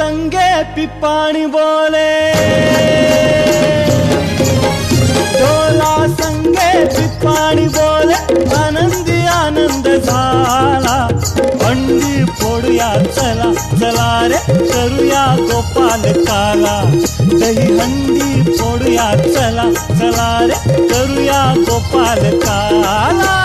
संगे पिपाणी बोले, ढोला संगे पिपाणी बोले, आनंदी आनंद झाला. हंडी फोडूया चला चला रे, करूया गोपाल काला. दही हंडी फोडूया चला चला रे, करूया गोपाल काला.